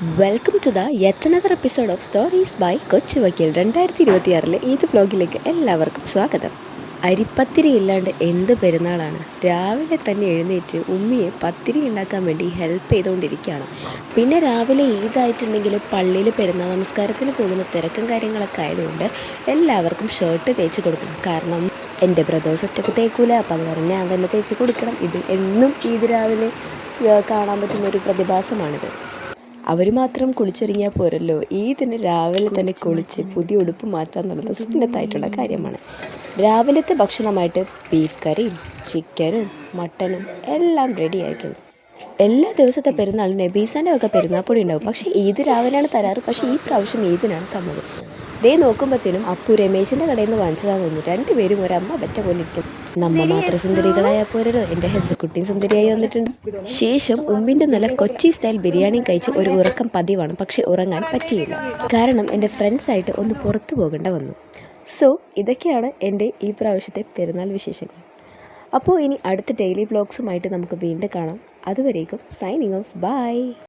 Welcome to the yet another episode of stories by Kochu Vakkeel 2026 Eid വ്ലോഗിലേക്ക് എല്ലാവർക്കും സ്വാഗതം. അരിപ്പത്തിരി ഇല്ലാണ്ട് എന്ത് പെരുന്നാളാണ്. രാവിലെ തന്നെ എഴുന്നേറ്റ് ഉമ്മിയെ പത്തിരി ഉണ്ടാക്കാൻ വേണ്ടി ഹെൽപ്പ് ചെയ്തുകൊണ്ടിരിക്കുകയാണ്. പിന്നെ രാവിലെ ഈദായിട്ടുണ്ടെങ്കിൽ പള്ളിയിൽ പെരുന്നാൾ നമസ്കാരത്തിന് പോകുന്ന തിരക്കും കാര്യങ്ങളൊക്കെ ആയതുകൊണ്ട് എല്ലാവർക്കും ഷർട്ട് തേച്ച് കൊടുക്കണം. കാരണം എൻ്റെ ബ്രദേഴ്സ് ഒറ്റക്ക് തേക്കൂല, അപ്പം അത് പറഞ്ഞാൽ ഞാൻ തന്നെ തേച്ച് കൊടുക്കണം. ഇത് എന്നും ഈദ് രാവിലെ കാണാൻ പറ്റുന്നൊരു പ്രതിഭാസമാണിത്. അവർ മാത്രം കുളിച്ചൊരുങ്ങിയാൽ പോരല്ലോ, ഈദിന് രാവിലെ തന്നെ കുളിച്ച് പുതിയ ഉടുപ്പ് മാറ്റാൻ എന്നുള്ളത് സുന്നത്തായിട്ടുള്ള കാര്യമാണ്. രാവിലത്തെ ഭക്ഷണമായിട്ട് ബീഫ് കറിയും ചിക്കനും മട്ടനും എല്ലാം റെഡി ആയിട്ടുണ്ട്. എല്ലാ ദിവസത്തെ പെരുന്നാളിന് നബീസാൻ്റെ ഒക്കെ പെരുന്നാൾപ്പൊടി ഉണ്ടാവും, പക്ഷേ ഈദ് രാവിലെയാണ് തരാറ്. പക്ഷേ ഈ പ്രാവശ്യം ഈദിനാണ് തന്നത്. ദേ നോക്കുമ്പോഴത്തേനും അപ്പു രമേശിൻ്റെ കടയിൽ നിന്ന് വാങ്ങിച്ചതാന്ന് തോന്നുന്നു. രണ്ടുപേരും ഒരമ്മ പറ്റ പോലെ ഇരിക്കും. നമ്മ മാത്രം സുന്ദരികളായാൽ പോരോ, എൻ്റെ ഹെസക്കുട്ടിയും സുന്ദരിയായി വന്നിട്ടുണ്ട്. ശേഷം ഉമ്മിൻ്റെ നല്ല കൊച്ചി സ്റ്റൈൽ ബിരിയാണി കഴിച്ച് ഒരു ഉറക്കം പതിവാണ്. പക്ഷെ ഉറങ്ങാൻ പറ്റിയില്ല, കാരണം എൻ്റെ ഫ്രണ്ട്സായിട്ട് ഒന്ന് പുറത്തു പോകേണ്ട വന്നു. സോ ഇതൊക്കെയാണ് എൻ്റെ ഈ പ്രാവശ്യത്തെ പെരുന്നാൾ വിശേഷങ്ങൾ. അപ്പോൾ ഇനി അടുത്ത ഡെയിലി വ്ലോഗ്സുമായിട്ട് നമുക്ക് വീണ്ടും കാണാം. അതുവരേക്കും സൈനിങ് ഓഫ്, ബൈ.